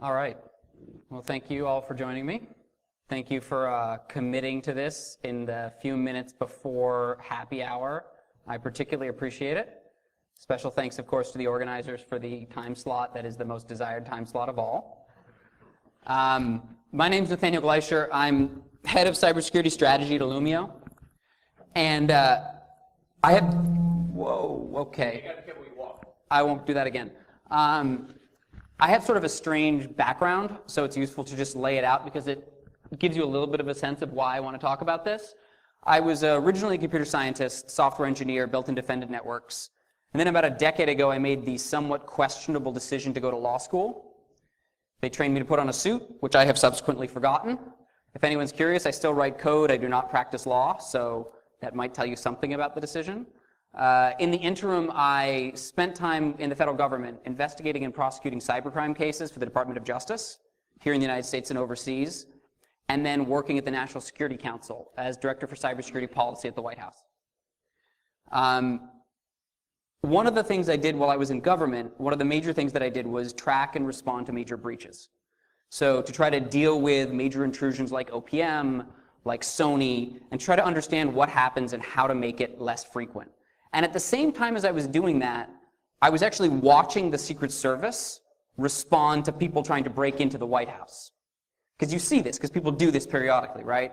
All right. Well, thank you all for joining me. Thank you for committing to this in the few minutes before happy hour. I particularly appreciate it. Special thanks, of course, to the organizers for the time slot that is the most desired time slot of all. My name is Nathaniel Gleischer. I'm head of cybersecurity strategy at Illumio. And I have... Whoa, okay. You gotta get where you walk. I won't do that again. I have sort of a strange background, so it's useful to just lay it out because it gives you a little bit of a sense of why I want to talk about this. I was originally a computer scientist, software engineer, built and defended networks. And then about a decade ago, I made the somewhat questionable decision to go to law school. They trained me to put on a suit, which I have subsequently forgotten. If anyone's curious, I still write code. I do not practice law, so that might tell you something about the decision. In the interim, I spent time in the federal government investigating and prosecuting cybercrime cases for the Department of Justice here in the United States and overseas, and then working at the National Security Council as Director for Cybersecurity Policy at the White House. One of the things I did while I was in government, one of the major things that I did was track and respond to major breaches. So to try to deal with major intrusions like OPM, like Sony, and try to understand what happens and how to make it less frequent. And at the same time as I was doing that, I was actually watching the Secret Service respond to people trying to break into the White House. Because you see this, because people do this periodically, right?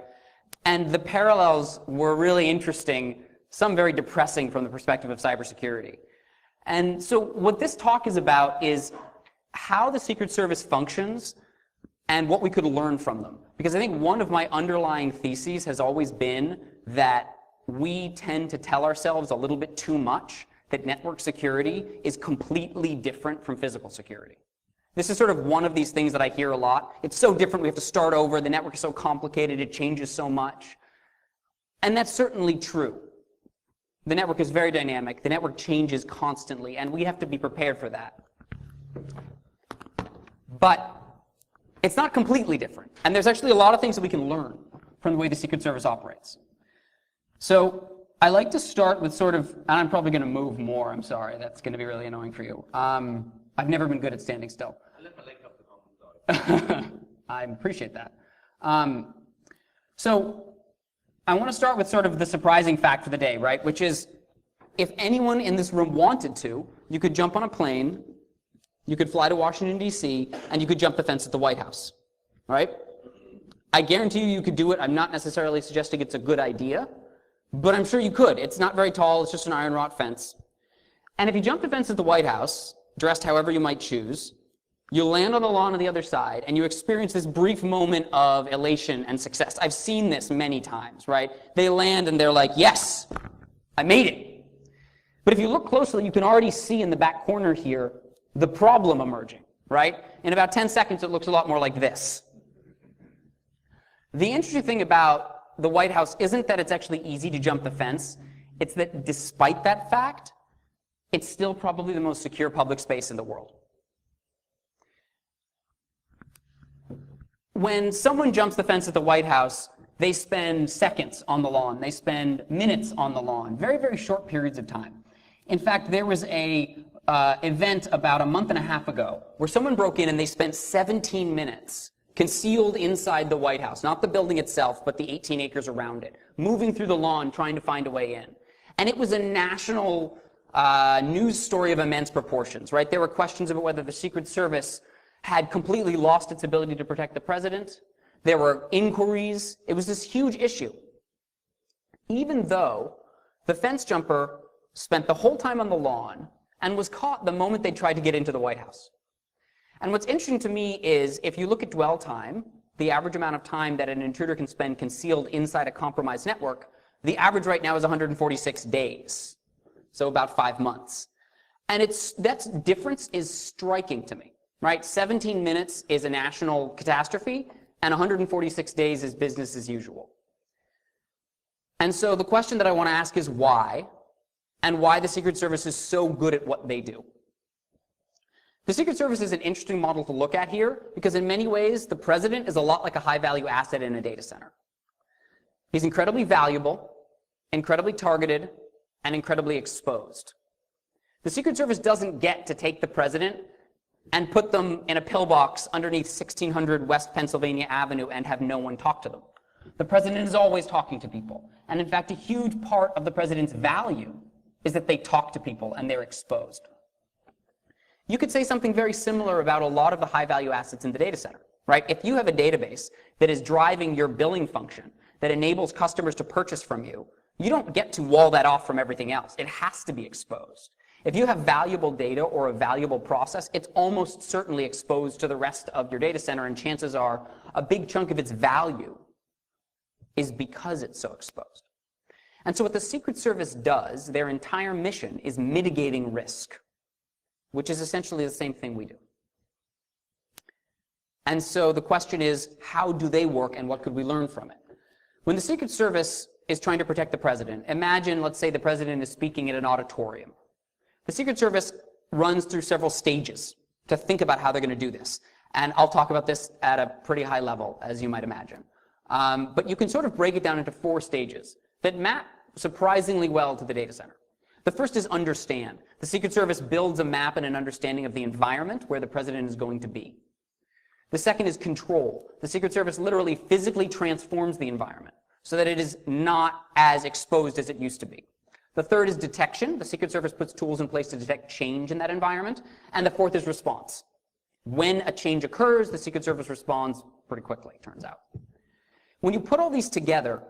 And the parallels were really interesting, some very depressing from the perspective of cybersecurity. And so what this talk is about is how the Secret Service functions and what we could learn from them. Because I think one of my underlying theses has always been that we tend to tell ourselves a little bit too much that network security is completely different from physical security. This is sort of one of these things that I hear a lot. It's so different, we have to start over, the network is so complicated, it changes so much. And that's certainly true. The network is very dynamic, the network changes constantly, and we have to be prepared for that. But it's not completely different. And there's actually a lot of things that we can learn from the way the Secret Service operates. So I like to start with sort of, and I'm probably going to move more, I'm sorry, that's going to be really annoying for you. I've never been good at standing still. I left my leg up the common. I appreciate that. So I want to start with sort of the surprising fact for the day, right? Which is, if anyone in this room wanted to, you could jump on a plane, you could fly to Washington, D.C., and you could jump the fence at the White House, right? I guarantee you could do it. I'm not necessarily suggesting it's a good idea, but I'm sure you could. It's not very tall. It's just an iron wrought fence. And if you jump the fence at the White House, dressed however you might choose, you land on the lawn on the other side, and you experience this brief moment of elation and success. I've seen this many times, right? They land and they're like, yes, I made it. But if you look closely, you can already see in the back corner here the problem emerging, right? In about 10 seconds, it looks a lot more like this. The interesting thing about the White House isn't that it's actually easy to jump the fence. It's that despite that fact, it's still probably the most secure public space in the world. When someone jumps the fence at the White House, they spend seconds on the lawn. They spend minutes on the lawn, very, very short periods of time. In fact, there was a event about a month and a half ago where someone broke in and they spent 17 minutes concealed inside the White House, not the building itself, but the 18 acres around it, moving through the lawn, trying to find a way in. And it was a national news story of immense proportions, right? There were questions about whether the Secret Service had completely lost its ability to protect the president. There were inquiries. It was this huge issue. Even though the fence jumper spent the whole time on the lawn and was caught the moment they tried to get into the White House. And what's interesting to me is if you look at dwell time, the average amount of time that an intruder can spend concealed inside a compromised network, the average right now is 146 days, so about 5 months. And that difference is striking to me, right? 17 minutes is a national catastrophe, and 146 days is business as usual. And so the question that I want to ask is why, and why the Secret Service is so good at what they do. The Secret Service is an interesting model to look at here because in many ways, the president is a lot like a high-value asset in a data center. He's incredibly valuable, incredibly targeted, and incredibly exposed. The Secret Service doesn't get to take the president and put them in a pillbox underneath 1600 West Pennsylvania Avenue and have no one talk to them. The president is always talking to people. And in fact, a huge part of the president's value is that they talk to people and they're exposed. You could say something very similar about a lot of the high-value assets in the data center, right? If you have a database that is driving your billing function, that enables customers to purchase from you, you don't get to wall that off from everything else. It has to be exposed. If you have valuable data or a valuable process, it's almost certainly exposed to the rest of your data center, and chances are a big chunk of its value is because it's so exposed. And so what the Secret Service does, their entire mission is mitigating risk, which is essentially the same thing we do. And so the question is, how do they work and what could we learn from it? When the Secret Service is trying to protect the president, imagine, let's say the president is speaking at an auditorium. The Secret Service runs through several stages to think about how they're going to do this. And I'll talk about this at a pretty high level, as you might imagine. But you can sort of break it down into 4 stages that map surprisingly well to the data center. The first is understand. The Secret Service builds a map and an understanding of the environment where the president is going to be. The second is control. The Secret Service literally physically transforms the environment so that it is not as exposed as it used to be. The third is detection. The Secret Service puts tools in place to detect change in that environment. And the fourth is response. When a change occurs, the Secret Service responds pretty quickly, it turns out. When you put all these together,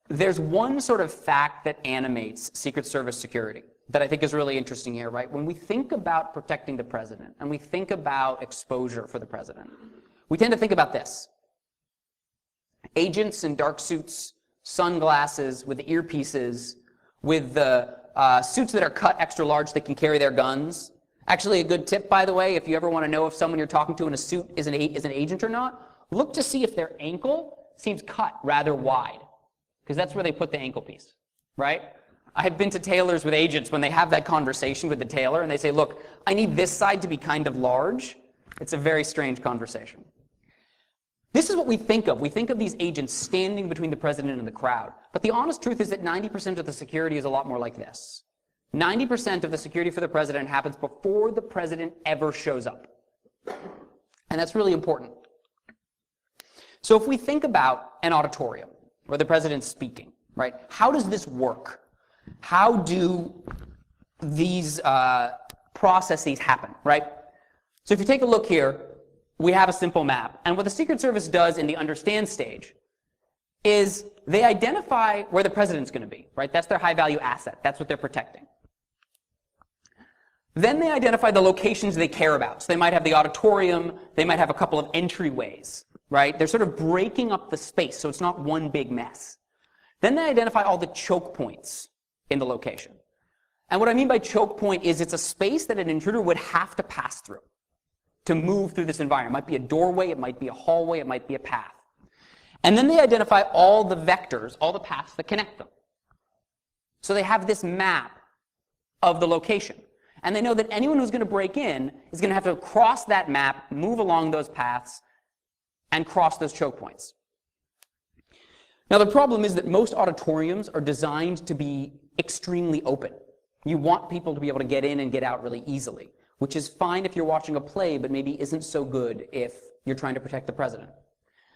there's one sort of fact that animates Secret Service security that I think is really interesting here, right? When we think about protecting the president and we think about exposure for the president, we tend to think about this. Agents in dark suits, sunglasses with earpieces, with the suits that are cut extra large that can carry their guns. Actually, a good tip, by the way, if you ever want to know if someone you're talking to in a suit is an agent or not, look to see if their ankle seems cut rather wide, because that's where they put the ankle piece, right? I have been to tailors with agents when they have that conversation with the tailor and they say, look, I need this side to be kind of large. It's a very strange conversation. This is what we think of. We think of these agents standing between the president and the crowd. But the honest truth is that 90% of the security is a lot more like this. 90% of the security for the president happens before the president ever shows up. And that's really important. So if we think about an auditorium where the president's speaking, right, how does this work? How do these processes happen, right? So if you take a look here, we have a simple map. And what the Secret Service does in the understand stage is they identify where the president's going to be, right? That's their high-value asset. That's what they're protecting. Then they identify the locations they care about. So they might have the auditorium. They might have a couple of entryways, right? They're sort of breaking up the space so it's not one big mess. Then they identify all the choke points in the location. And what I mean by choke point is it's a space that an intruder would have to pass through to move through this environment. It might be a doorway, it might be a hallway, it might be a path. And then they identify all the vectors, all the paths that connect them. So they have this map of the location. And they know that anyone who's going to break in is going to have to cross that map, move along those paths, and cross those choke points. Now the problem is that most auditoriums are designed to be extremely open. You want people to be able to get in and get out really easily, which is fine if you're watching a play, but maybe isn't so good if you're trying to protect the president.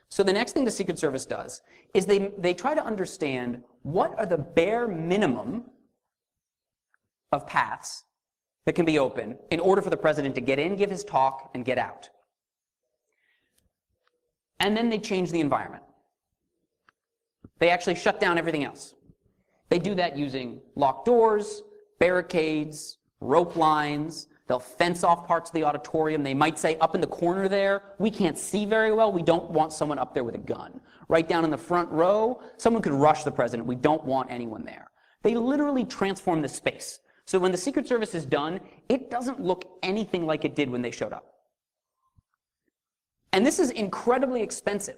So the next thing the Secret Service does is they try to understand what are the bare minimum of paths that can be open in order for the president to get in, give his talk, and get out. And then they change the environment. They actually shut down everything else. They do that using locked doors, barricades, rope lines. They'll fence off parts of the auditorium. They might say, up in the corner there, we can't see very well. We don't want someone up there with a gun. Right down in the front row, someone could rush the president. We don't want anyone there. They literally transform the space. So when the Secret Service is done, it doesn't look anything like it did when they showed up. And this is incredibly expensive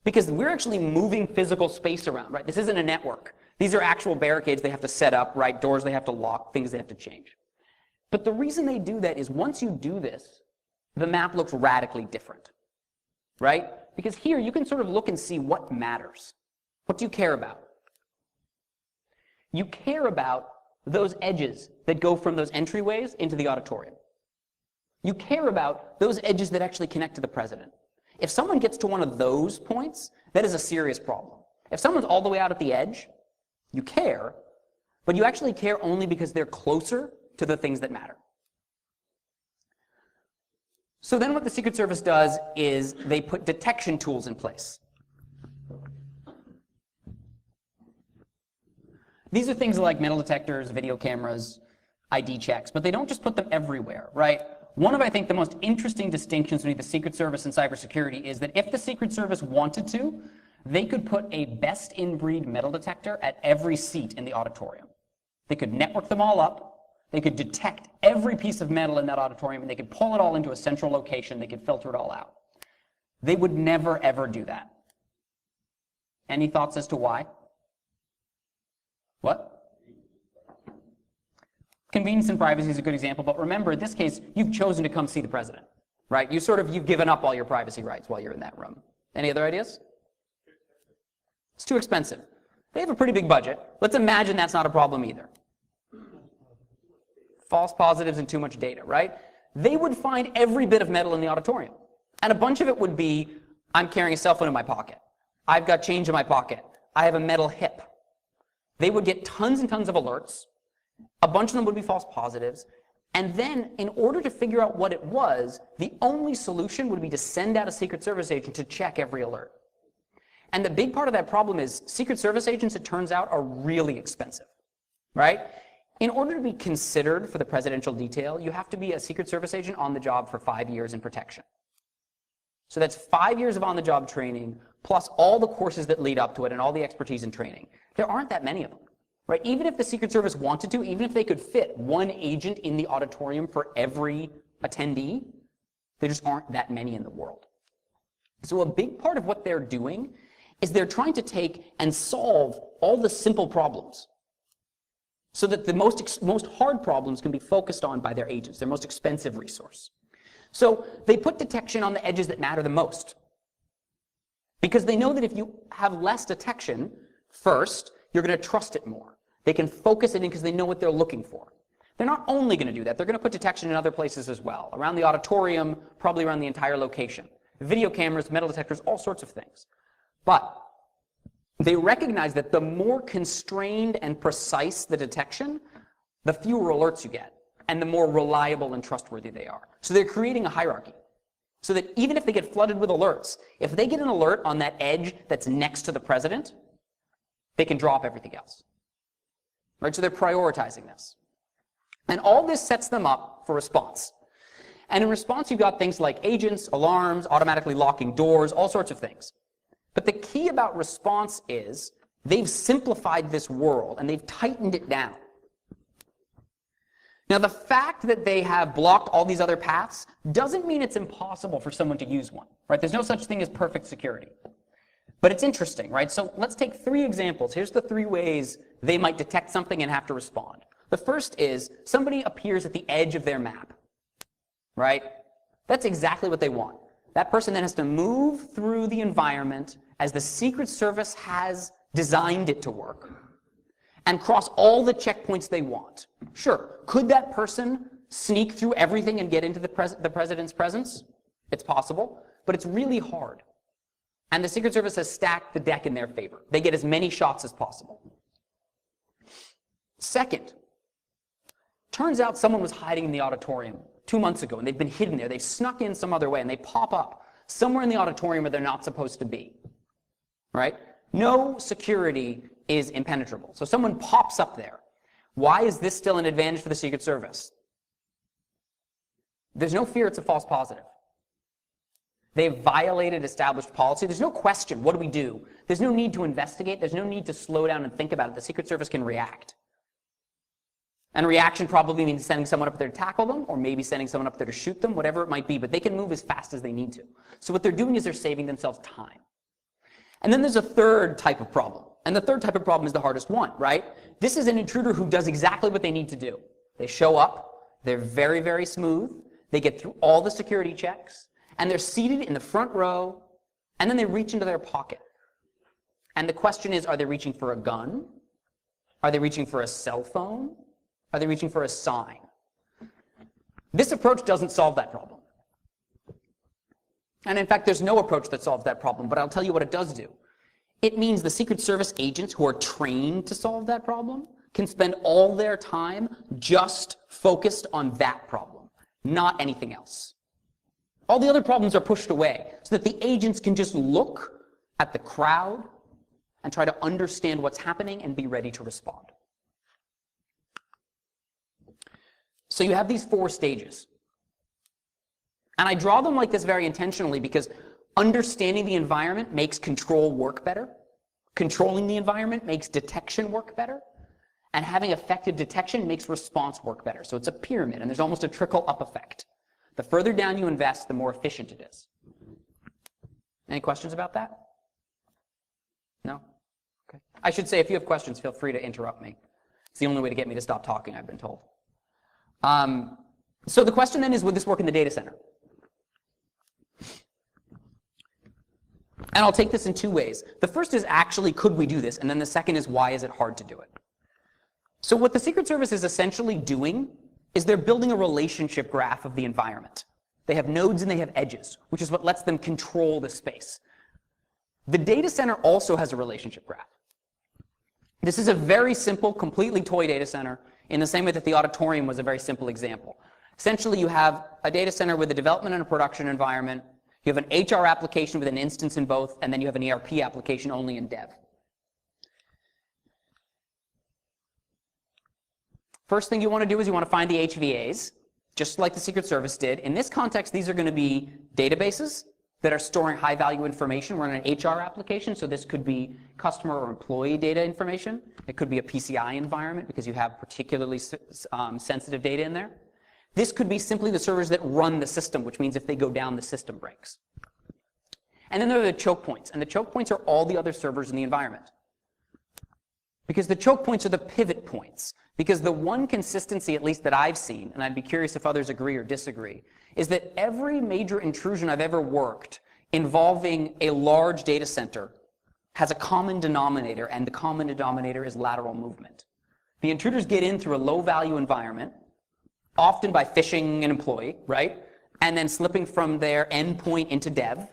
because we're actually moving physical space around, right? This isn't a network. These are actual barricades they have to set up, right? Doors they have to lock, things they have to change. But the reason they do that is once you do this, the map looks radically different, right? Because here you can sort of look and see what matters. What do you care about? You care about those edges that go from those entryways into the auditorium. You care about those edges that actually connect to the president. If someone gets to one of those points, that is a serious problem. If someone's all the way out at the edge, you care, but you actually care only because they're closer to the things that matter. So then what the Secret Service does is they put detection tools in place. These are things like metal detectors, video cameras, ID checks, but they don't just put them everywhere, right? One of, I think, the most interesting distinctions between the Secret Service and cybersecurity is that if the Secret Service wanted to, they could put a best-in-breed metal detector at every seat in the auditorium. They could network them all up, they could detect every piece of metal in that auditorium, and they could pull it all into a central location, they could filter it all out. They would never, ever do that. Any thoughts as to why? What? Convenience and privacy is a good example, but remember, in this case, you've chosen to come see the president, right? You've given up all your privacy rights while you're in that room. Any other ideas? It's too expensive. They have a pretty big budget. Let's imagine that's not a problem either. False positives and too much data, right? They would find every bit of metal in the auditorium. And a bunch of it would be, I'm carrying a cell phone in my pocket. I've got change in my pocket. I have a metal hip. They would get tons and tons of alerts. A bunch of them would be false positives. And then, in order to figure out what it was, the only solution would be to send out a Secret Service agent to check every alert. And the big part of that problem is Secret Service agents, it turns out, are really expensive, right? In order to be considered for the presidential detail, you have to be a Secret Service agent on the job for 5 years in protection. So that's 5 years of on-the-job training, plus all the courses that lead up to it and all the expertise and training. There aren't that many of them, right? Even if the Secret Service wanted to, even if they could fit one agent in the auditorium for every attendee, there just aren't that many in the world. So a big part of what they're doing is they're trying to take and solve all the simple problems so that the most hard problems can be focused on by their agents, their most expensive resource. So they put detection on the edges that matter the most, because they know that if you have less detection first, you're going to trust it more. They can focus it in because they know what they're looking for. They're not only going to do that, they're going to put detection in other places as well, around the auditorium, probably around the entire location. Video cameras, metal detectors, all sorts of things. But they recognize that the more constrained and precise the detection, the fewer alerts you get, and the more reliable and trustworthy they are. So they're creating a hierarchy, so that even if they get flooded with alerts, if they get an alert on that edge that's next to the president, they can drop everything else. Right? So they're prioritizing this. And all this sets them up for response. And in response, you've got things like agents, alarms, automatically locking doors, all sorts of things. But the key about response is they've simplified this world and they've tightened it down. Now, the fact that they have blocked all these other paths doesn't mean it's impossible for someone to use one, right? There's no such thing as perfect security. But it's interesting, right? So let's take 3 examples. Here's the 3 ways they might detect something and have to respond. The first is somebody appears at the edge of their map, right? That's exactly what they want. That person then has to move through the environment as the Secret Service has designed it to work and cross all the checkpoints they want. Sure, could that person sneak through everything and get into the president's presence? It's possible, but it's really hard. And the Secret Service has stacked the deck in their favor. They get as many shots as possible. Second, turns out someone was hiding in the auditorium 2 months ago, and they've been hidden there. They've snuck in some other way, and they pop up somewhere in the auditorium where they're not supposed to be, right? No security is impenetrable. So someone pops up there. Why is this still an advantage for the Secret Service? There's no fear it's a false positive. They've violated established policy. There's no question, what do we do? There's no need to investigate. There's no need to slow down and think about it. The Secret Service can react. And reaction probably means sending someone up there to tackle them, or maybe sending someone up there to shoot them, whatever it might be, but they can move as fast as they need to. So what they're doing is they're saving themselves time. And then there's a third type of problem. And the third type of problem is the hardest one, right? This is an intruder who does exactly what they need to do. They show up, they're very, very smooth, they get through all the security checks, and they're seated in the front row, and then they reach into their pocket. And the question is, are they reaching for a gun? Are they reaching for a cell phone? Are they reaching for a sign? This approach doesn't solve that problem. And in fact, there's no approach that solves that problem, but I'll tell you what it does do. It means the Secret Service agents who are trained to solve that problem can spend all their time just focused on that problem, not anything else. All the other problems are pushed away so that the agents can just look at the crowd and try to understand what's happening and be ready to respond. So you have these 4 stages. And I draw them like this very intentionally because understanding the environment makes control work better. Controlling the environment makes detection work better. And having effective detection makes response work better. So it's a pyramid, and there's almost a trickle-up effect. The further down you invest, the more efficient it is. Any questions about that? No? Okay. I should say, if you have questions, feel free to interrupt me. It's the only way to get me to stop talking, I've been told. So the question then is, would this work in the data center? And I'll take this in 2 ways. The first is actually, could we do this? And then the second is, why is it hard to do it? So what the Secret Service is essentially doing is they're building a relationship graph of the environment. They have nodes and they have edges, which is what lets them control the space. The data center also has a relationship graph. This is a very simple, completely toy data center in the same way that the auditorium was a very simple example. Essentially, you have a data center with a development and a production environment. You have an HR application with an instance in both, and then you have an ERP application only in dev. First thing you want to do is you want to find the HVAs, just like the Secret Service did. In this context, these are going to be databases that are storing high-value information. We're in an HR application, so this could be customer or employee data information. It could be a PCI environment because you have particularly sensitive data in there. This could be simply the servers that run the system, which means if they go down, the system breaks. And then there are the choke points, and the choke points are all the other servers in the environment. Because the choke points are the pivot points. Because the one consistency, at least that I've seen, and I'd be curious if others agree or disagree, is that every major intrusion I've ever worked involving a large data center has a common denominator, and the common denominator is lateral movement. The intruders get in through a low-value environment, often by phishing an employee, right? And then slipping from their endpoint into dev.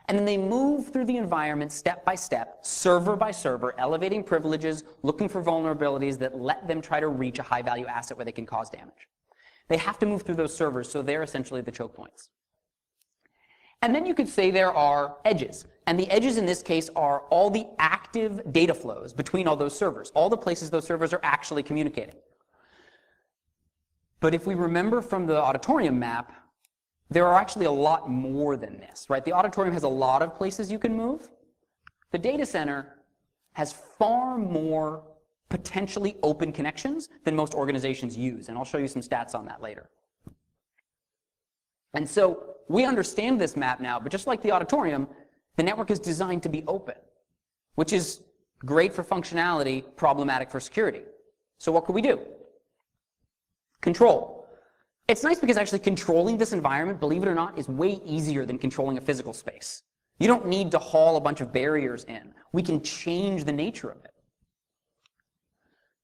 And then they move through the environment step by step, server by server, elevating privileges, looking for vulnerabilities that let them try to reach a high-value asset where they can cause damage. They have to move through those servers, so they're essentially the choke points. And then you could say there are edges. And the edges in this case are all the active data flows between all those servers, all the places those servers are actually communicating. But if we remember from the auditorium map, there are actually a lot more than this, right? The auditorium has a lot of places you can move. The data center has far more potentially open connections than most organizations use, and I'll show you some stats on that later. And so we understand this map now, but just like the auditorium, the network is designed to be open, which is great for functionality, problematic for security. So what could we do? Control. It's nice because actually controlling this environment, believe it or not, is way easier than controlling a physical space. You don't need to haul a bunch of barriers in. We can change the nature of it.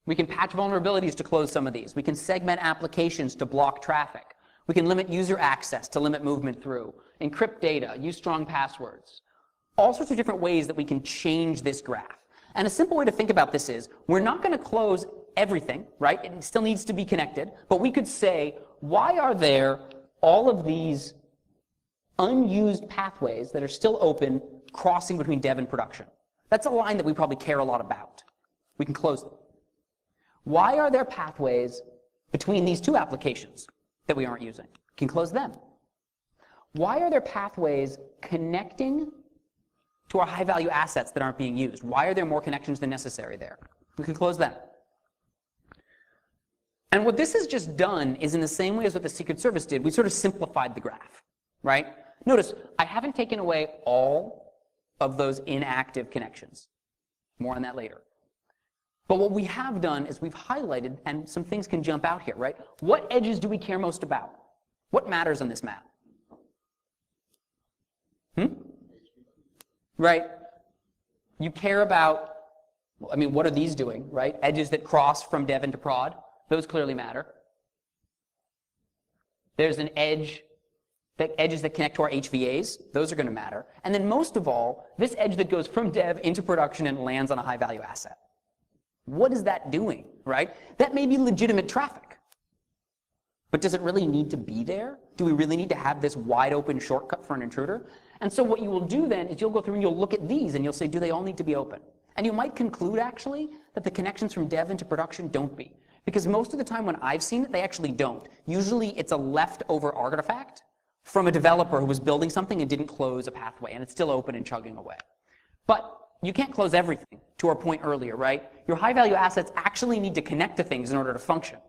We can patch vulnerabilities to close some of these. We can segment applications to block traffic. We can limit user access to limit movement through, encrypt data, use strong passwords. All sorts of different ways that we can change this graph. And a simple way to think about this is, we're not going to close everything, right? It still needs to be connected, but we could say, why are there all of these unused pathways that are still open crossing between dev and production? That's a line that we probably care a lot about. We can close them. Why are there pathways between these 2 applications that we aren't using? We can close them. Why are there pathways connecting to our high-value assets that aren't being used? Why are there more connections than necessary there? We can close them. And what this has just done is in the same way as what the Secret Service did, we sort of simplified the graph, right? Notice, I haven't taken away all of those inactive connections. More on that later. But what we have done is we've highlighted, and some things can jump out here, right? What edges do we care most about? What matters on this map? Right? You care about, I mean, what are these doing, right? Edges that cross from dev into prod. Those clearly matter. There's an edge, the edges that connect to our HVAs. Those are going to matter. And then most of all, this edge that goes from dev into production and lands on a high-value asset. What is that doing, right? That may be legitimate traffic. But does it really need to be there? Do we really need to have this wide open shortcut for an intruder? And so what you will do then is you'll go through and you'll look at these and you'll say, do they all need to be open? And you might conclude actually that the connections from dev into production don't be. Because most of the time when I've seen it, they actually don't. Usually it's a leftover artifact from a developer who was building something and didn't close a pathway, and it's still open and chugging away. But you can't close everything, to our point earlier, right? Your high-value assets actually need to connect to things in order to function.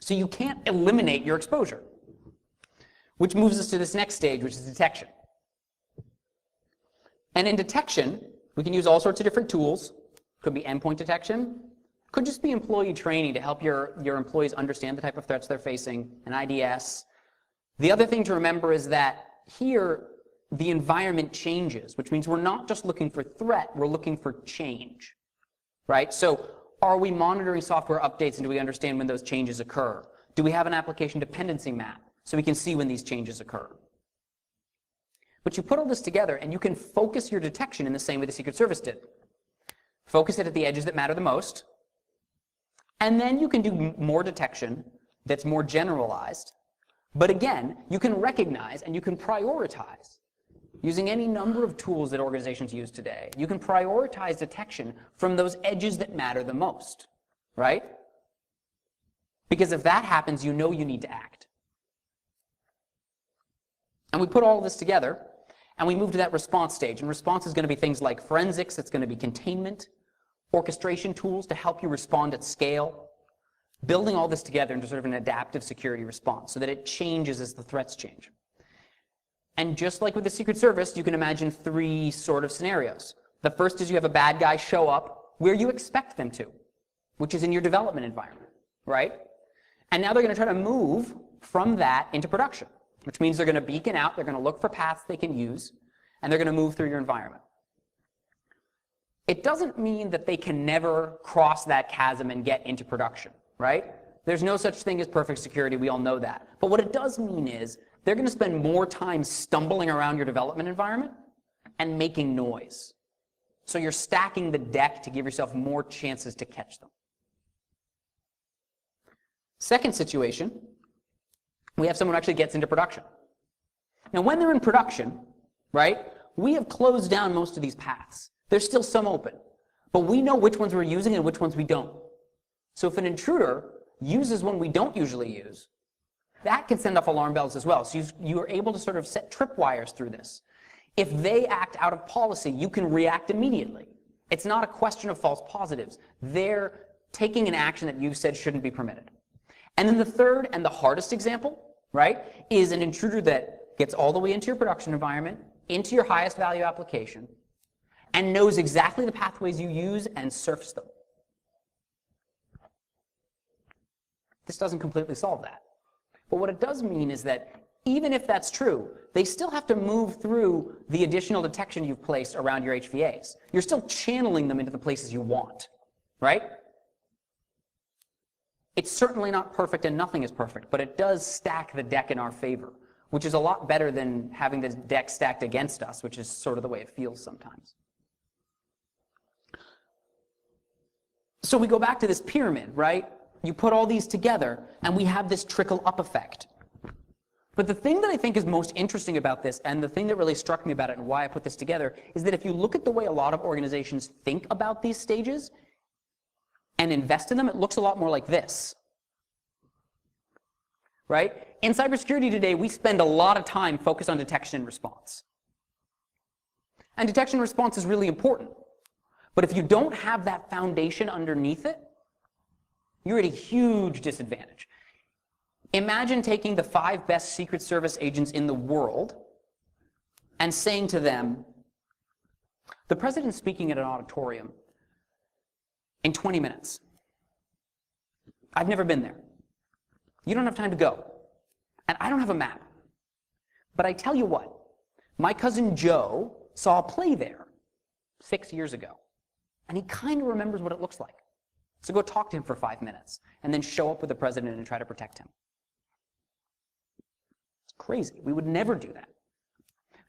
So you can't eliminate your exposure. Which moves us to this next stage, which is detection. And in detection, we can use all sorts of different tools. Could be endpoint detection. Could just be employee training to help your employees understand the type of threats they're facing, an IDS. The other thing to remember is that here, the environment changes, which means we're not just looking for threat, we're looking for change, right? So are we monitoring software updates and do we understand when those changes occur? Do we have an application dependency map so we can see when these changes occur? But you put all this together and you can focus your detection in the same way the Secret Service did. Focus it at the edges that matter the most, and then you can do more detection that's more generalized. But again, you can recognize and you can prioritize. Using any number of tools that organizations use today, you can prioritize detection from those edges that matter the most, right? Because if that happens, you know you need to act. And we put all of this together, and we move to that response stage. And response is going to be things like forensics, it's going to be containment, orchestration tools to help you respond at scale, building all this together into sort of an adaptive security response so that it changes as the threats change. And just like with the Secret Service, you can imagine three sort of scenarios. The first is you have a bad guy show up where you expect them to, which is in your development environment, right? And now they're going to try to move from that into production, which means they're going to beacon out, they're going to look for paths they can use, and they're going to move through your environment. It doesn't mean that they can never cross that chasm and get into production, right? There's no such thing as perfect security, we all know that. But what it does mean is they're going to spend more time stumbling around your development environment and making noise. So you're stacking the deck to give yourself more chances to catch them. Second situation, we have someone who actually gets into production. Now, when they're in production, right, we have closed down most of these paths. There's still some open, but we know which ones we're using and which ones we don't. So if an intruder uses one we don't usually use, that can send off alarm bells as well. So you are able to sort of set tripwires through this. If they act out of policy, you can react immediately. It's not a question of false positives. They're taking an action that you said shouldn't be permitted. And then the third and the hardest example, right, is an intruder that gets all the way into your production environment, into your highest value application, and knows exactly the pathways you use and surfs them. This doesn't completely solve that. But what it does mean is that even if that's true, they still have to move through the additional detection you've placed around your HVAs. You're still channeling them into the places you want, right? It's certainly not perfect and nothing is perfect, but it does stack the deck in our favor, which is a lot better than having the deck stacked against us, which is sort of the way it feels sometimes. So we go back to this pyramid, right? You put all these together, and we have this trickle-up effect. But the thing that I think is most interesting about this, and the thing that really struck me about it and why I put this together, is that if you look at the way a lot of organizations think about these stages and invest in them, it looks a lot more like this. Right? In cybersecurity today, we spend a lot of time focused on detection and response. And detection and response is really important. But if you don't have that foundation underneath it, you're at a huge disadvantage. Imagine taking the 5 best Secret Service agents in the world and saying to them, the president's speaking at an auditorium in 20 minutes. I've never been there. You don't have time to go. And I don't have a map. But I tell you what, my cousin Joe saw a play there 6 years ago. And he kind of remembers what it looks like. So go talk to him for 5 minutes and then show up with the president and try to protect him. Crazy. We would never do that.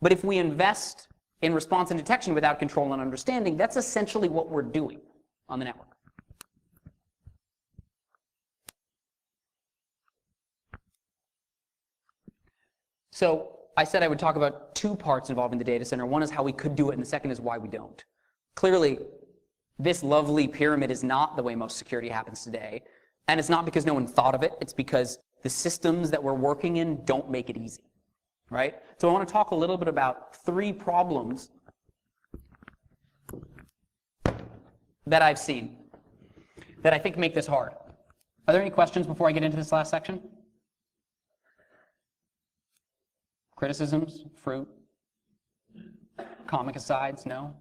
But if we invest in response and detection without control and understanding, that's essentially what we're doing on the network. So I said I would talk about two parts involving the data center. One is how we could do it, and the second is why we don't. Clearly, this lovely pyramid is not the way most security happens today. And it's not because no one thought of it. It's because the systems that we're working in don't make it easy, right? So I want to talk a little bit about three problems that I've seen that I think make this hard. Are there any questions before I get into this last section? Criticisms? Fruit? Comic asides? No?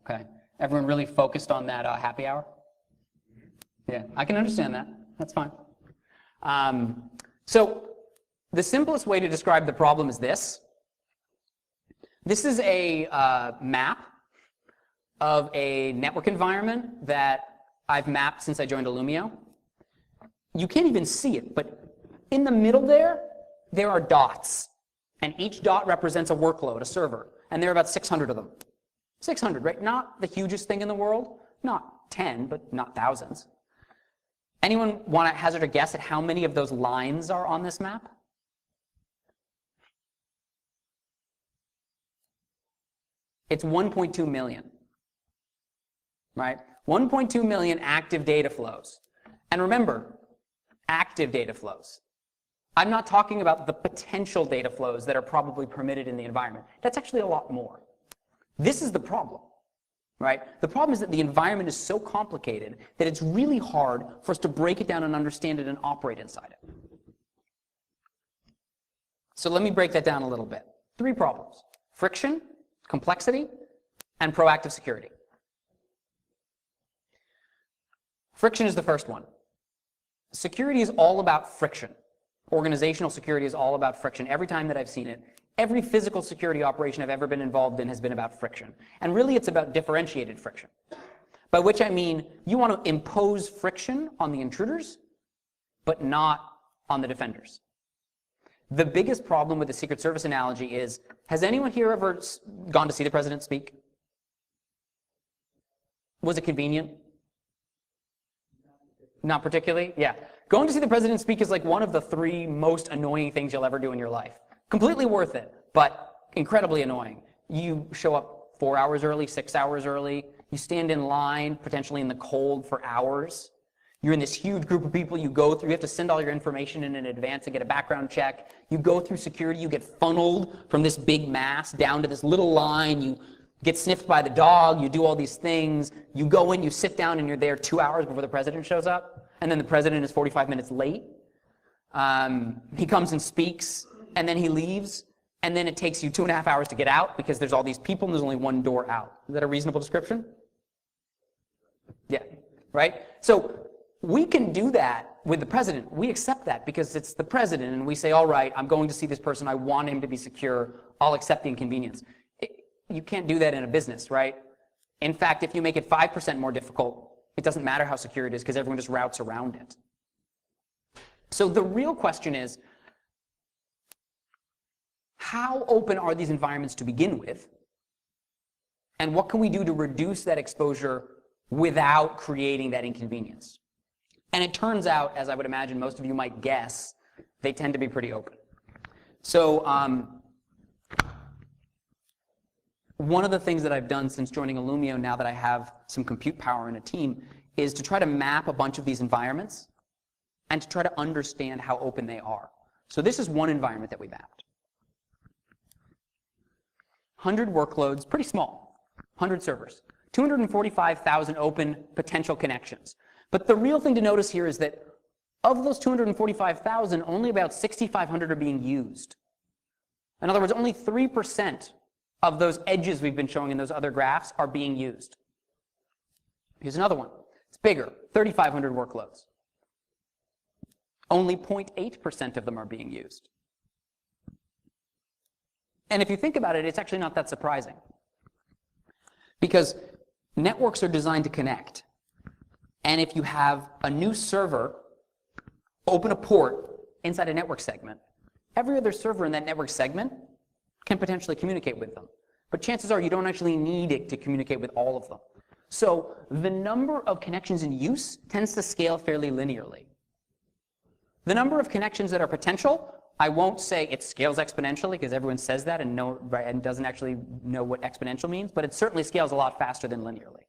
Okay. Everyone really focused on that happy hour? Yeah, I can understand that. That's fine. So the simplest way to describe the problem is this. This is a map of a network environment that I've mapped since I joined Illumio. You can't even see it, but in the middle there are dots. And each dot represents a workload, a server. And there are about 600 of them. 600, right? Not the hugest thing in the world. Not 10, but not thousands. Anyone want to hazard a guess at how many of those lines are on this map? It's 1.2 million, right? 1.2 million active data flows. And remember, active data flows. I'm not talking about the potential data flows that are probably permitted in the environment. That's actually a lot more. This is the problem, right? The problem is that the environment is so complicated that it's really hard for us to break it down and understand it and operate inside it. So let me break that down a little bit. Three problems: friction, complexity, and proactive security. Friction is the first one. Security is all about friction. Organizational security is all about friction. Every time that I've seen it, every physical security operation I've ever been involved in has been about friction. And really it's about differentiated friction. By which I mean you want to impose friction on the intruders, but not on the defenders. The biggest problem with the Secret Service analogy is, has anyone here ever gone to see the president speak? Was it convenient? Not particularly? Yeah. Going to see the president speak is like one of the three most annoying things you'll ever do in your life. Completely worth it, but incredibly annoying. You show up 4 hours early, 6 hours early. You stand in line, potentially in the cold, for hours. You're in this huge group of people you go through. You have to send all your information in advance to get a background check. You go through security. You get funneled from this big mass down to this little line. You get sniffed by the dog. You do all these things. You go in, you sit down, and you're there 2 hours before the president shows up. And then the president is 45 minutes late. He comes and speaks, and then he leaves. And then it takes you 2.5 hours to get out because there's all these people and there's only one door out. Is that a reasonable description? Yeah, right? So we can do that with the president. We accept that because it's the president, and we say, all right, I'm going to see this person. I want him to be secure. I'll accept the inconvenience. You can't do that in a business, right? In fact, if you make it 5% more difficult, it doesn't matter how secure it is because everyone just routes around it. So the real question is, how open are these environments to begin with? And what can we do to reduce that exposure without creating that inconvenience? And it turns out, as I would imagine most of you might guess, they tend to be pretty open. So one of the things that I've done since joining Illumio, now that I have some compute power in a team, is to try to map a bunch of these environments and to try to understand how open they are. So this is one environment that we mapped. 100 workloads, pretty small, 100 servers, 245,000 open potential connections. But the real thing to notice here is that of those 245,000, only about 6,500 are being used. In other words, only 3% of those edges we've been showing in those other graphs are being used. Here's another one. It's bigger, 3,500 workloads. Only 0.8% of them are being used. And if you think about it, it's actually not that surprising. Because networks are designed to connect. And if you have a new server open a port inside a network segment, every other server in that network segment can potentially communicate with them. But chances are you don't actually need it to communicate with all of them. So the number of connections in use tends to scale fairly linearly. The number of connections that are potential, I won't say it scales exponentially because everyone says that and doesn't actually know what exponential means, but it certainly scales a lot faster than linearly.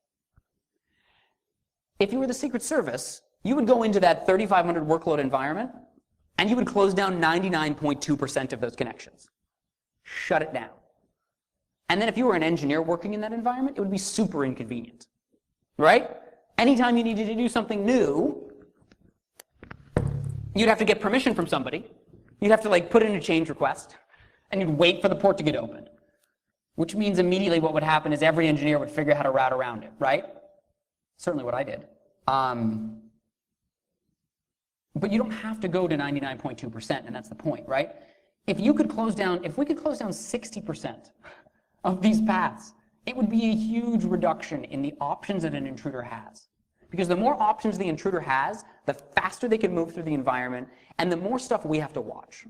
If you were the Secret Service, you would go into that 3,500 workload environment and you would close down 99.2% of those connections. Shut it down. And then if you were an engineer working in that environment, it would be super inconvenient, right? Anytime you needed to do something new, you'd have to get permission from somebody. You'd have to like put in a change request, and you'd wait for the port to get opened, which means immediately what would happen is every engineer would figure out how to route around it, right? Certainly what I did. But you don't have to go to 99.2%, and that's the point, right? If we could close down 60% of these paths, it would be a huge reduction in the options that an intruder has. Because the more options the intruder has, the faster they can move through the environment, and the more stuff we have to watch.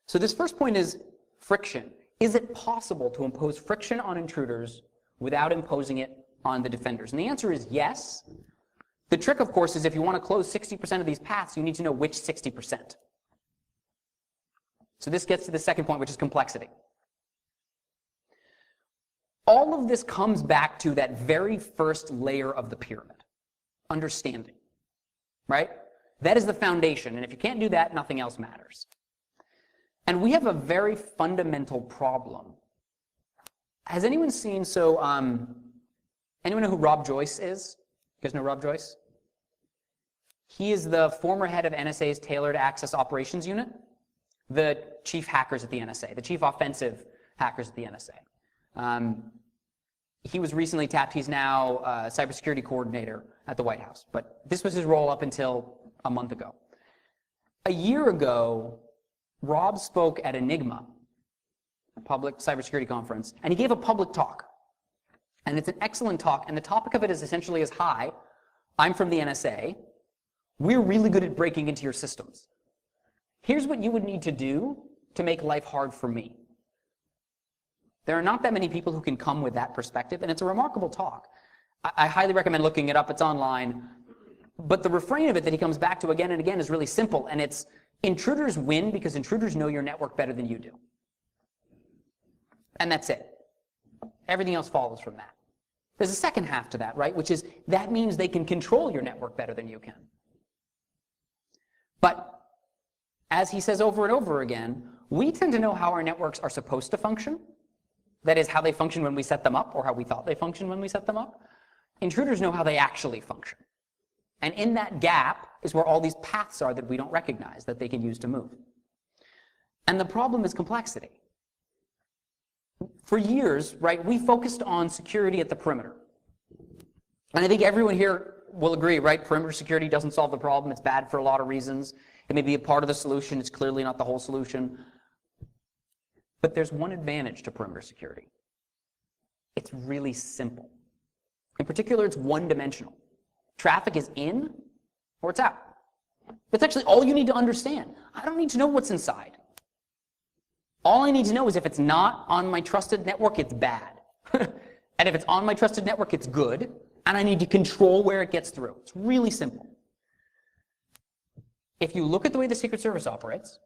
So this first point is friction. Is it possible to impose friction on intruders without imposing it on the defenders? And the answer is yes. The trick, of course, is if you want to close 60% of these paths, you need to know which 60%. So this gets to the second point, which is complexity. All of this comes back to that very first layer of the pyramid, understanding, right? That is the foundation, and if you can't do that, nothing else matters. And we have a very fundamental problem. Has anyone seen, anyone know who Rob Joyce is? You guys know Rob Joyce? He is the former head of NSA's Tailored Access Operations Unit, the chief hackers at the NSA, the chief offensive hackers at the NSA. He was recently tapped. He's now cybersecurity coordinator at the White House, but this was his role up until a month ago. A year ago, Rob spoke at Enigma, a public cybersecurity conference, and he gave a public talk. And it's an excellent talk, and the topic of it is essentially as, hi, I'm from the NSA. We're really good at breaking into your systems. Here's what you would need to do to make life hard for me. There are not that many people who can come with that perspective, and it's a remarkable talk. I highly recommend looking it up. It's online. But the refrain of it that he comes back to again and again is really simple, and it's intruders win because intruders know your network better than you do. And that's it. Everything else follows from that. There's a second half to that, right? Which is that means they can control your network better than you can. But as he says over and over again, we tend to know how our networks are supposed to function. That is, how they function when we set them up, or how we thought they functioned when we set them up. Intruders know how they actually function. And in that gap is where all these paths are that we don't recognize that they can use to move. And the problem is complexity. For years, right, we focused on security at the perimeter. And I think everyone here will agree, right? Perimeter security doesn't solve the problem. It's bad for a lot of reasons. It may be a part of the solution. It's clearly not the whole solution. But there's one advantage to perimeter security. It's really simple. In particular, it's one-dimensional. Traffic is in or it's out. That's actually all you need to understand. I don't need to know what's inside. All I need to know is if it's not on my trusted network, it's bad. And if it's on my trusted network, it's good. And I need to control where it gets through. It's really simple. If you look at the way the Secret Service operates,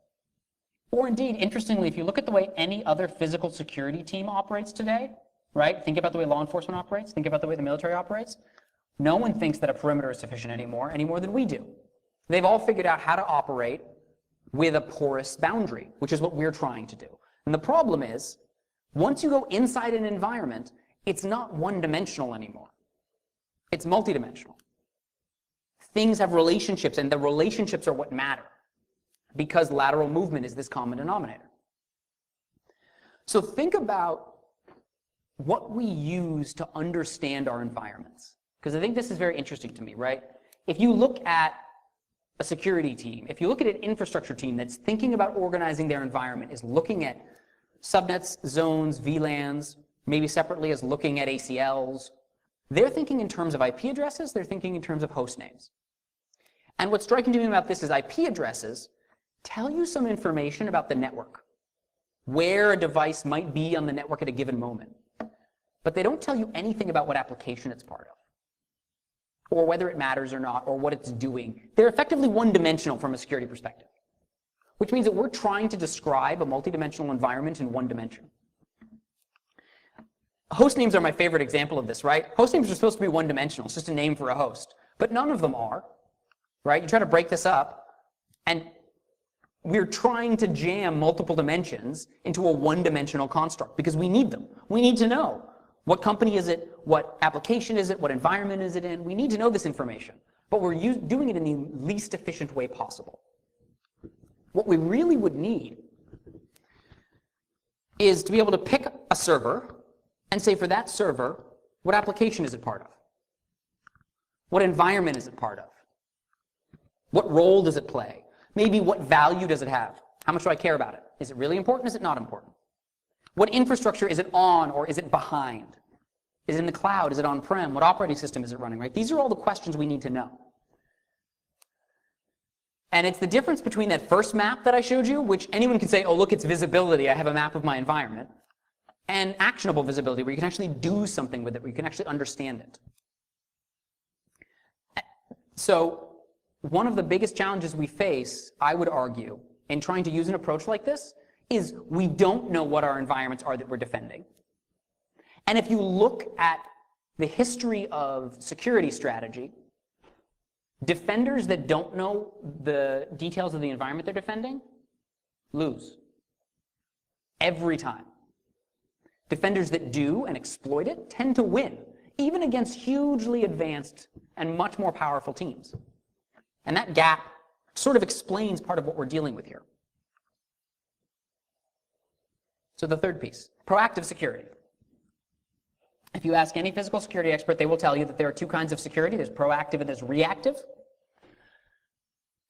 or indeed, interestingly, if you look at the way any other physical security team operates today, right? Think about the way law enforcement operates. Think about the way the military operates. No one thinks that a perimeter is sufficient any more than we do. They've all figured out how to operate with a porous boundary, which is what we're trying to do. And the problem is, once you go inside an environment, it's not one-dimensional anymore. It's multidimensional. Things have relationships, and the relationships are what matter, because lateral movement is this common denominator. So think about what we use to understand our environments, because I think this is very interesting to me, right? If you look at a security team, if you look at an infrastructure team that's thinking about organizing their environment, is looking at subnets, zones, VLANs, maybe separately as looking at ACLs, they're thinking in terms of IP addresses, they're thinking in terms of host names. And what's striking to me about this is IP addresses tell you some information about the network, where a device might be on the network at a given moment. But they don't tell you anything about what application it's part of, or whether it matters or not, or what it's doing. They're effectively one-dimensional from a security perspective, which means that we're trying to describe a multidimensional environment in one dimension. Host names are my favorite example of this, right? Host names are supposed to be one-dimensional. It's just a name for a host. But none of them are, right? You try to break this up, and we're trying to jam multiple dimensions into a one-dimensional construct because we need them. We need to know what company is it, what application is it, what environment is it in. We need to know this information, but we're doing it in the least efficient way possible. What we really would need is to be able to pick a server and say for that server, what application is it part of? What environment is it part of? What role does it play? Maybe what value does it have? How much do I care about it? Is it really important? Is it not important? What infrastructure is it on or is it behind? Is it in the cloud? Is it on-prem? What operating system is it running, right? These are all the questions we need to know. And it's the difference between that first map that I showed you, which anyone can say, oh, look, it's visibility. I have a map of my environment. And actionable visibility, where you can actually do something with it, where you can actually understand it. So one of the biggest challenges we face, I would argue, in trying to use an approach like this, is we don't know what our environments are that we're defending. And if you look at the history of security strategy, defenders that don't know the details of the environment they're defending lose. Every time. Defenders that do and exploit it tend to win, even against hugely advanced and much more powerful teams. And that gap sort of explains part of what we're dealing with here. So the third piece, proactive security. If you ask any physical security expert, they will tell you that there are two kinds of security. There's proactive and there's reactive.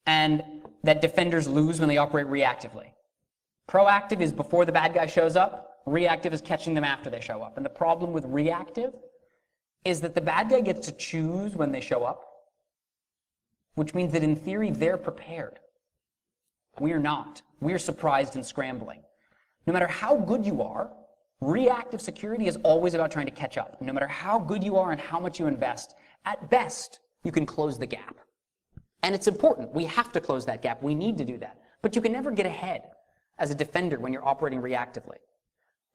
And that defenders lose when they operate reactively. Proactive is before the bad guy shows up. Reactive is catching them after they show up. And the problem with reactive is that the bad guy gets to choose when they show up, which means that in theory, they're prepared. We're not. We're surprised and scrambling. No matter how good you are, reactive security is always about trying to catch up. No matter how good you are and how much you invest, at best, you can close the gap. And it's important. We have to close that gap. We need to do that. But you can never get ahead as a defender when you're operating reactively.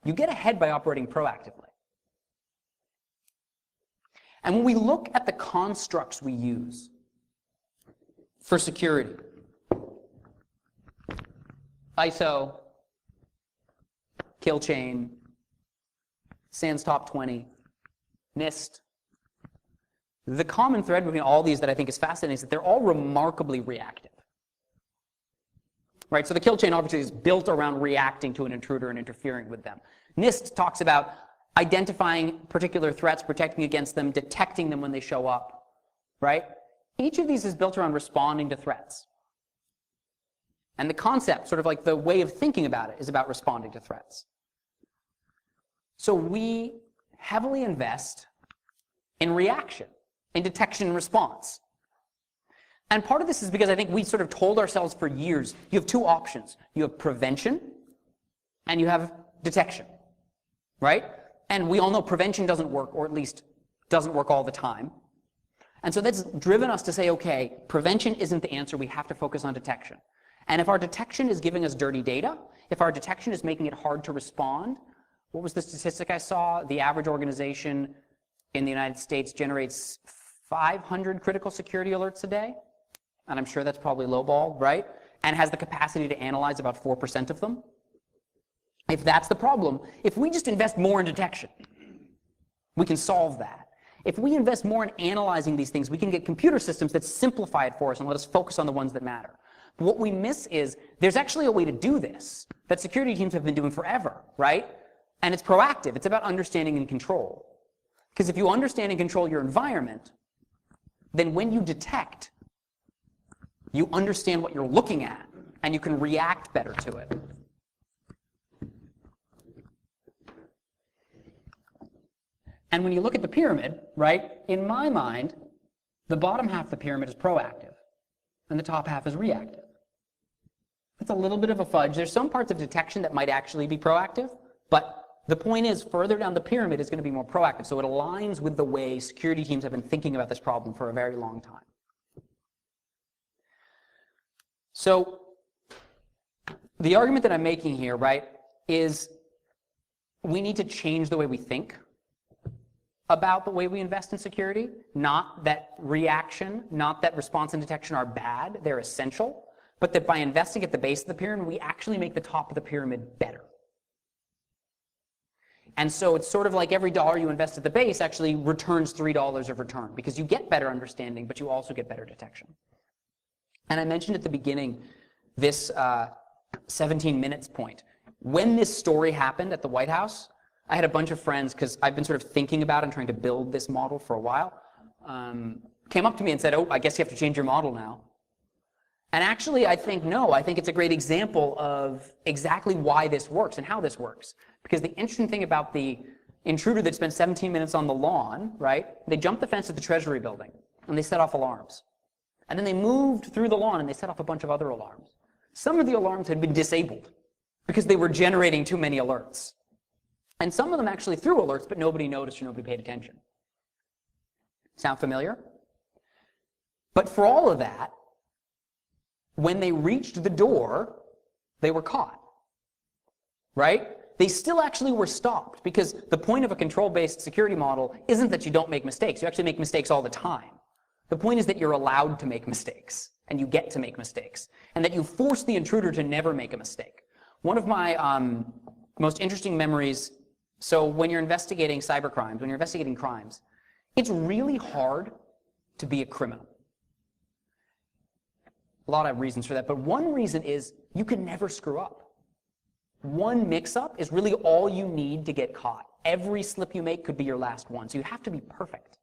You get ahead by operating proactively. And when we look at the constructs we use for security, ISO, kill chain, SANS top 20, NIST, the common thread between all these that I think is fascinating is that they're all remarkably reactive. Right? So the kill chain obviously is built around reacting to an intruder and interfering with them. NIST talks about identifying particular threats, protecting against them, detecting them when they show up. Right? Each of these is built around responding to threats. And the concept, sort of like the way of thinking about it, is about responding to threats. So we heavily invest in reaction, in detection and response. And part of this is because I think we sort of told ourselves for years, you have two options. You have prevention and you have detection, right? And we all know prevention doesn't work, or at least doesn't work all the time. And so that's driven us to say, okay, prevention isn't the answer. We have to focus on detection. And if our detection is giving us dirty data, if our detection is making it hard to respond, what was the statistic I saw? The average organization in the United States generates 500 critical security alerts a day. And I'm sure that's probably lowball, right? And has the capacity to analyze about 4% of them. If that's the problem, if we just invest more in detection, we can solve that. If we invest more in analyzing these things, we can get computer systems that simplify it for us and let us focus on the ones that matter. But what we miss is there's actually a way to do this that security teams have been doing forever, right? And it's proactive. It's about understanding and control. Because if you understand and control your environment, then when you detect, you understand what you're looking at, and you can react better to it. And when you look at the pyramid, right, in my mind, the bottom half of the pyramid is proactive, and the top half is reactive. It's a little bit of a fudge. There's some parts of detection that might actually be proactive, but the point is further down the pyramid is going to be more proactive. So it aligns with the way security teams have been thinking about this problem for a very long time. So the argument that I'm making here, right, is we need to change the way we think about the way we invest in security. Not that reaction, not that response and detection are bad, they're essential, but that by investing at the base of the pyramid, we actually make the top of the pyramid better. And so it's sort of like every dollar you invest at the base actually returns $3 of return, because you get better understanding, but you also get better detection. And I mentioned at the beginning this 17 minutes point. When this story happened at the White House, I had a bunch of friends, because I've been sort of thinking about and trying to build this model for a while, came up to me and said, oh, I guess you have to change your model now. And actually, I think no. I think it's a great example of exactly why this works and how this works. Because the interesting thing about the intruder that spent 17 minutes on the lawn, right, they jumped the fence at the Treasury building, and they set off alarms. And then they moved through the lawn, and they set off a bunch of other alarms. Some of the alarms had been disabled because they were generating too many alerts. And some of them actually threw alerts, but nobody noticed or nobody paid attention. Sound familiar? But for all of that, when they reached the door, they were caught, right? They still actually were stopped, because the point of a control-based security model isn't that you don't make mistakes. You actually make mistakes all the time. The point is that you're allowed to make mistakes, and you get to make mistakes, and that you force the intruder to never make a mistake. One of my most interesting memories, so when you're investigating cybercrimes, when you're investigating crimes, it's really hard to be a criminal. A lot of reasons for that, but one reason is you can never screw up. One mix-up is really all you need to get caught. Every slip you make could be your last one, so you have to be perfect.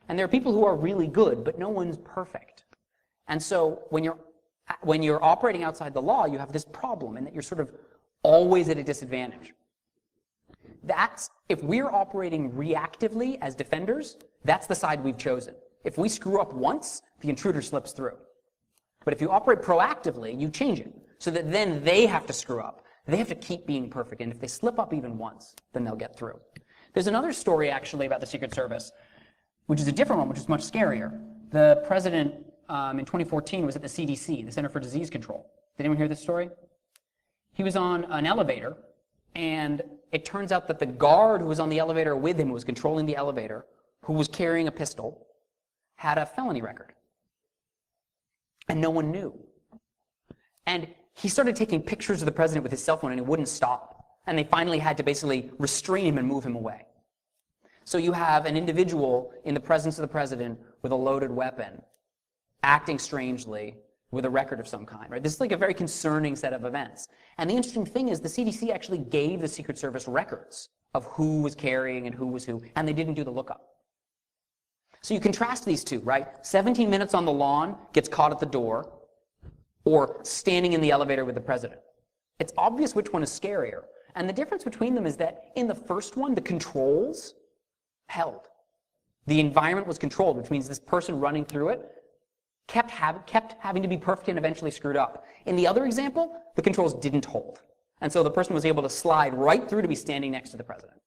And there are people who are really good, but no one's perfect. And so when you're operating outside the law, you have this problem in that you're sort of always at a disadvantage. That's, if we're operating reactively as defenders, that's the side we've chosen. If we screw up once, the intruder slips through. But if you operate proactively, you change it so that then they have to screw up. They have to keep being perfect. And if they slip up even once, then they'll get through. There's another story, actually, about the Secret Service, which is a different one, which is much scarier. The president in 2014 was at the CDC, the Center for Disease Control. Did anyone hear this story? He was on an elevator, and it turns out that the guard who was on the elevator with him, who was controlling the elevator, who was carrying a pistol, had a felony record. And no one knew. And he started taking pictures of the president with his cell phone, and he wouldn't stop. And they finally had to basically restrain him and move him away. So you have an individual in the presence of the president with a loaded weapon, acting strangely with a record of some kind, right? This is like a very concerning set of events. And the interesting thing is the CDC actually gave the Secret Service records of who was carrying and who was who, and they didn't do the lookup. So you contrast these two, right? 17 minutes on the lawn, gets caught at the door, or standing in the elevator with the president. It's obvious which one is scarier. And the difference between them is that in the first one, the controls held. The environment was controlled, which means this person running through it kept having to be perfect and eventually screwed up. In the other example, the controls didn't hold. And so the person was able to slide right through to be standing next to the president.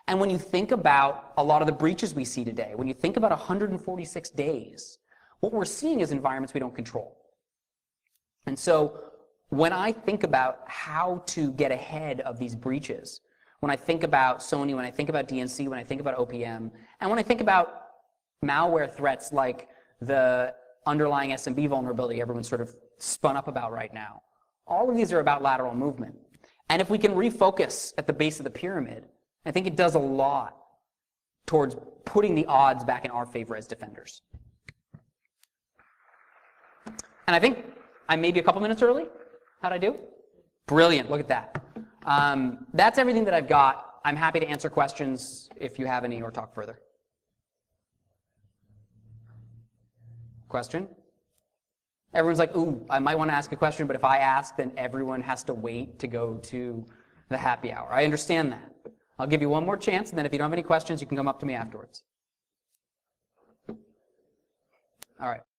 And when you think about a lot of the breaches we see today, when you think about 146 days, what we're seeing is environments we don't control. And so when I think about how to get ahead of these breaches, when I think about Sony, when I think about DNC, when I think about OPM, and when I think about malware threats like the underlying SMB vulnerability everyone's sort of spun up about right now, all of these are about lateral movement. And if we can refocus at the base of the pyramid, I think it does a lot towards putting the odds back in our favor as defenders. And I think I'm maybe a couple minutes early. How'd I do? Brilliant, look at that. That's everything that I've got. I'm happy to answer questions if you have any or talk further. Question? Everyone's like, ooh, I might want to ask a question, but if I ask, then everyone has to wait to go to the happy hour. I understand that. I'll give you one more chance, and then if you don't have any questions, you can come up to me afterwards. All right.